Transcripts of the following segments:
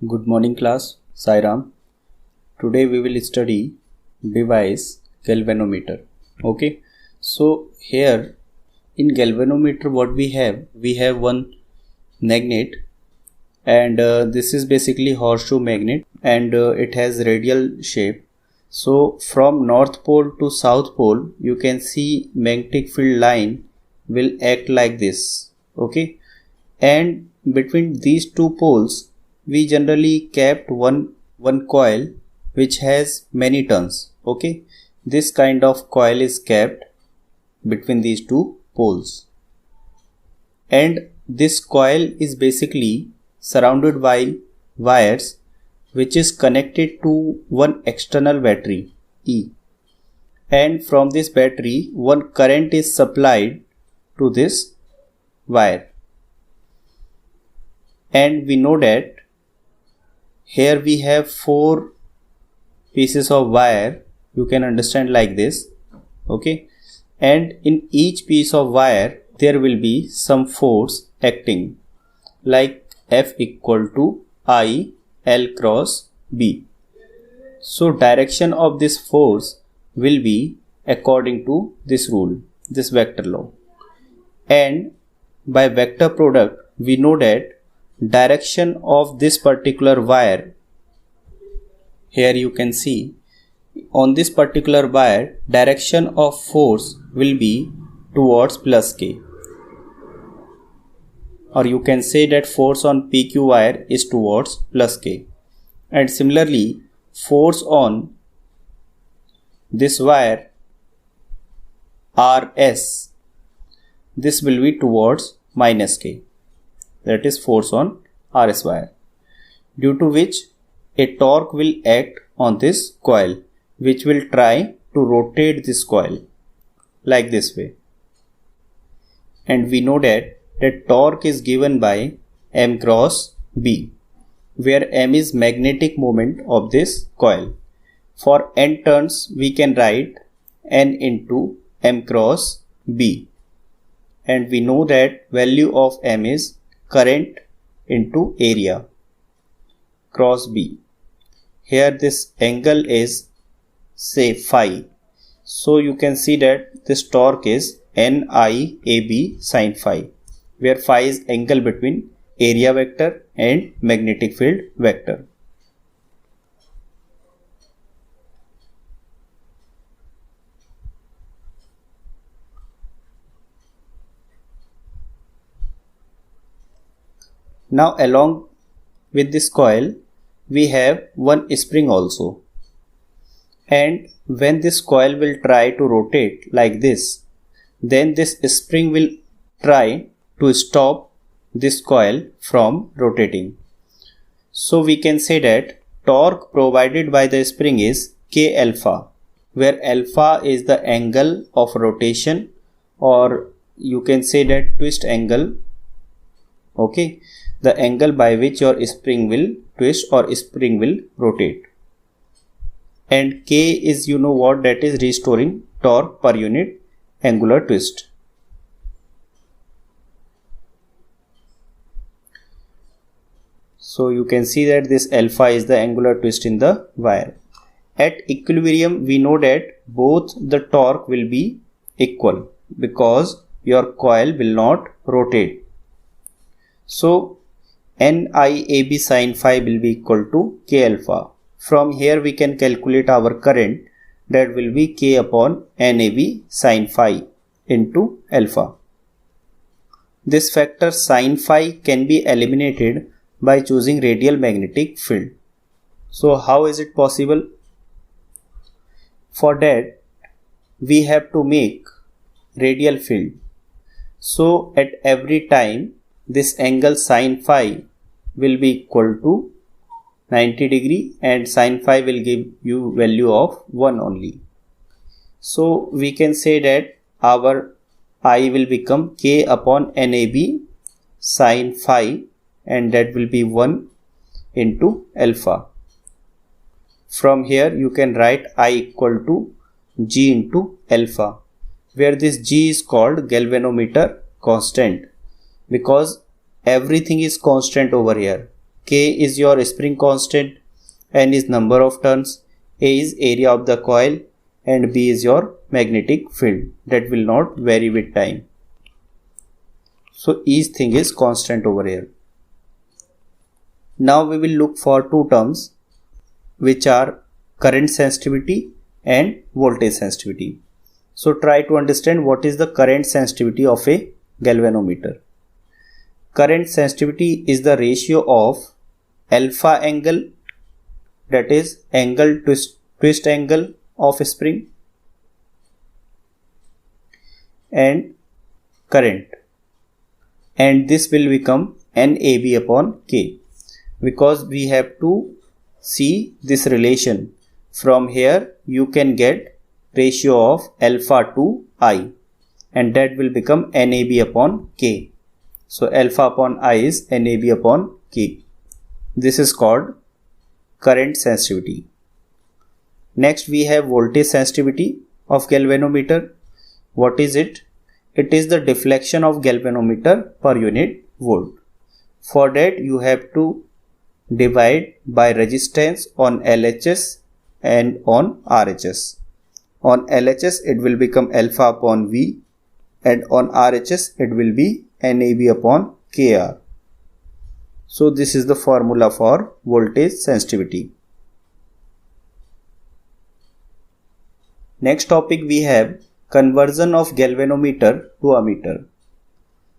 Good morning class, Sai Ram. Today we will study device galvanometer. Okay, so here in galvanometer what we have one magnet and this is basically horseshoe magnet and it has radial shape. So from north pole to south pole you can see magnetic field line will act like this. Okay, and between these two poles we generally kept one coil which has many turns. Okay, this kind of coil is kept between these two poles, and this coil is basically surrounded by wires which is connected to one external battery E, and from this battery one current is supplied to this wire. And we know that here we have four pieces of wire, you can understand like this. Okay, and in each piece of wire there will be some force acting, like F equal to I L cross B. So direction of this force will be according to this rule, this vector law. And by vector product we know that direction of this particular wire, here you can see on this particular wire direction of force will be towards plus K, or you can say that force on PQ wire is towards plus K, and similarly force on this wire RS, this will be towards minus K, that is force on RS wire, due to which a torque will act on this coil which will try to rotate this coil like this way. And we know that torque is given by M cross B, where M is magnetic moment of this coil. For N turns we can write N into M cross B, and we know that value of M is current into area cross B. Here this angle is say phi, so you can see that this torque is NIAB sin phi, where phi is angle between area vector and magnetic field vector. Now along with this coil we have one spring also, and when this coil will try to rotate like this, then this spring will try to stop this coil from rotating. So we can say that torque provided by the spring is K alpha, where alpha is the angle of rotation, or you can say that twist angle. Okay, the angle by which your spring will twist or spring will rotate. And K is, you know what, that is restoring torque per unit angular twist. So you can see that this alpha is the angular twist in the wire. At equilibrium we know that both the torque will be equal because your coil will not rotate. So NIAB sin phi will be equal to K alpha. From here we can calculate our current, that will be K upon NAB sin phi into alpha. This factor sin phi can be eliminated by choosing radial magnetic field. So how is it possible? For that we have to make radial field. So at every time this angle sin phi will be equal to 90 degree and sin phi will give you value of 1 only. So we can say that our I will become K upon NAB sin phi, and that will be 1 into alpha. From here you can write I equal to G into alpha, where this G is called galvanometer constant because everything is constant over here. K is your spring constant, N is number of turns, A is area of the coil, and B is your magnetic field that will not vary with time. So each thing is constant over here. Now we will look for two terms which are current sensitivity and voltage sensitivity. So try to understand what is the current sensitivity of a galvanometer. Current sensitivity is the ratio of alpha angle, that is angle twist angle of a spring, and current, and this will become NAB upon K, because we have to see this relation. From here you can get ratio of alpha to I, and that will become NAB upon K. So alpha upon I is NAB upon K. This is called current sensitivity. Next we have voltage sensitivity of galvanometer. What is it? It is the deflection of galvanometer per unit volt. For that you have to divide by resistance on LHS and on RHS. On LHS it will become alpha upon V, and on RHS it will be NAB upon KR. So this is the formula for voltage sensitivity. Next topic we have conversion of galvanometer to ammeter.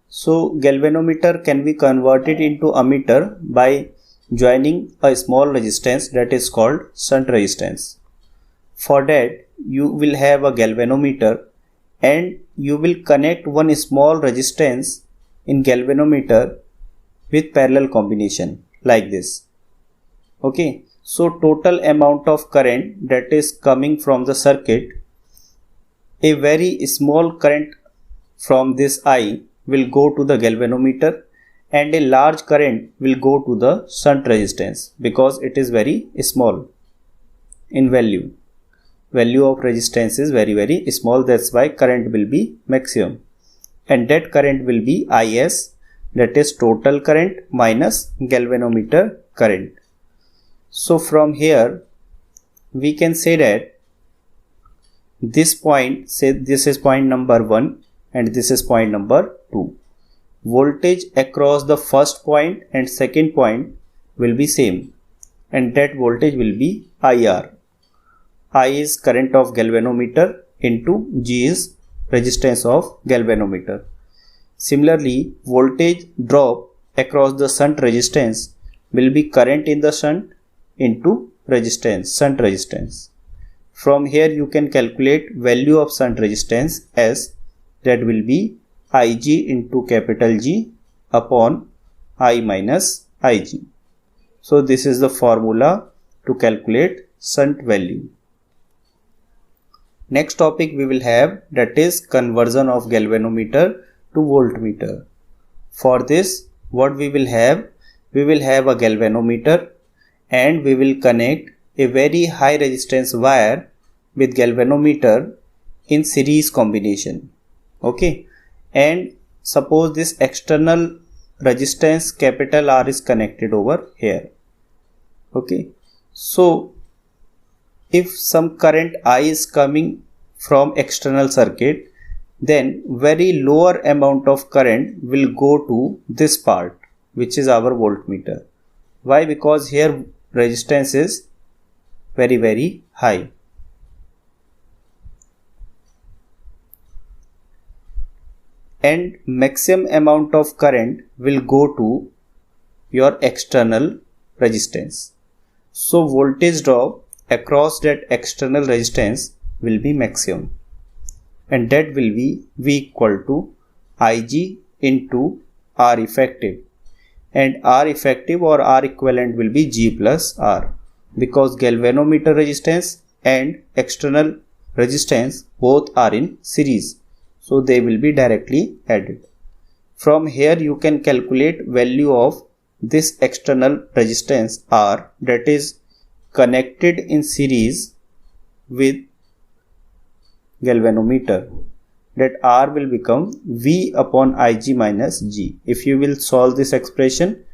So galvanometer can be converted into ammeter by joining a small resistance, that is called shunt resistance. For that you will have a galvanometer and you will connect one small resistance in galvanometer with parallel combination like this. Okay, so total amount of current that is coming from the circuit, a very small current from this I will go to the galvanometer and a large current will go to the shunt resistance because it is very small in value. Value of resistance is very small, that's why current will be maximum, and that current will be IS, that is total current minus galvanometer current. So from here we can say that this point, say this is point number 1 and this is point number 2. Voltage across the first point and second point will be same, and that voltage will be IR. I is current of galvanometer into G is resistance of galvanometer. Similarly, voltage drop across the shunt resistance will be current in the shunt into resistance, shunt resistance. From here you can calculate value of shunt resistance as that will be Ig into capital G upon I minus Ig. So this is the formula to calculate shunt value. Next topic we will have, that is conversion of galvanometer to voltmeter. For this what we will have a galvanometer and we will connect a very high resistance wire with galvanometer in series combination. Okay, and suppose this external resistance capital R is connected over here. Okay, so if some current I is coming from external circuit, then very lower amount of current will go to this part, which is our voltmeter. Why? Because here resistance is very high. And maximum amount of current will go to your external resistance. So voltage drop across that external resistance will be maximum, and that will be V equal to Ig into R effective, and R effective or R equivalent will be G plus R, because galvanometer resistance and external resistance both are in series, so they will be directly added. From here you can calculate value of this external resistance R that is connected in series with galvanometer. That R will become V upon Ig minus G. If you will solve this expression,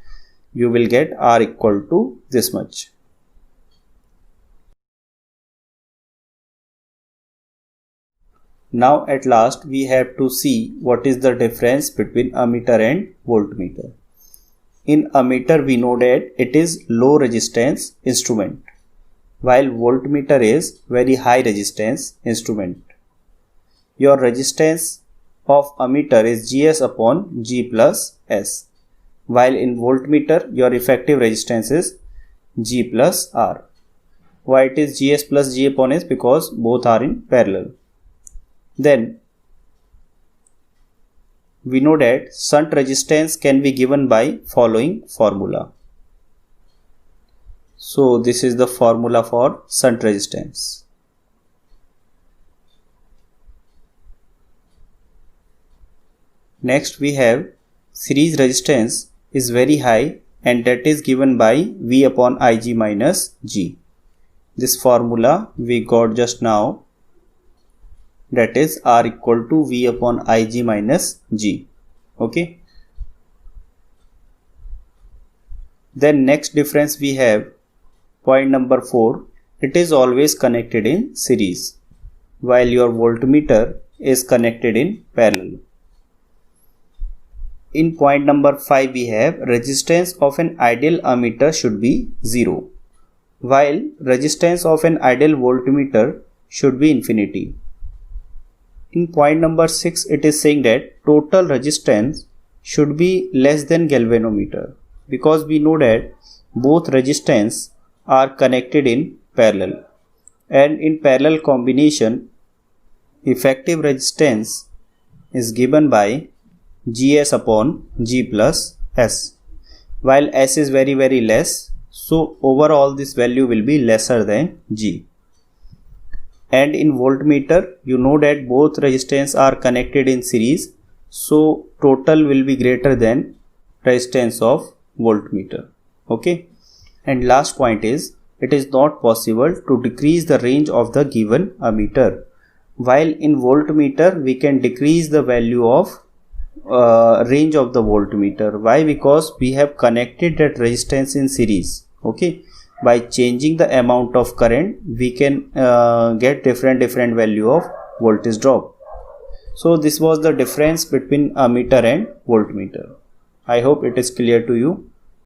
you will get R equal to this much. Now at last we have to see what is the difference between ammeter and voltmeter. In ammeter we know that it is low resistance instrument, while voltmeter is very high resistance instrument. Your resistance of ammeter is Gs upon G plus S, while in voltmeter your effective resistance is G plus R. Why it is Gs plus G upon S? Because both are in parallel. Then we know that shunt resistance can be given by following formula. So this is the formula for shunt resistance. Next we have series resistance is very high, and that is given by V upon Ig minus G. This formula we got just now, that is R equal to V upon Ig minus G. Okay. Then next difference we have point number 4. It is always connected in series, while your voltmeter is connected in parallel. In point number 5 we have resistance of an ideal ammeter should be 0, while resistance of an ideal voltmeter should be infinity. In point number 6 it is saying that total resistance should be less than galvanometer, because we know that both resistance are connected in parallel, and in parallel combination effective resistance is given by Gs upon G plus S, while S is very less, so overall this value will be lesser than G. And in voltmeter you know that both resistance are connected in series, so total will be greater than resistance of voltmeter. Okay. And last point is, it is not possible to decrease the range of the given ammeter, while in voltmeter we can decrease the value of range of the voltmeter. Why? Because we have connected that resistance in series. Okay. By changing the amount of current we can get different value of voltage drop. So this was the difference between ammeter and voltmeter. I hope it is clear to you.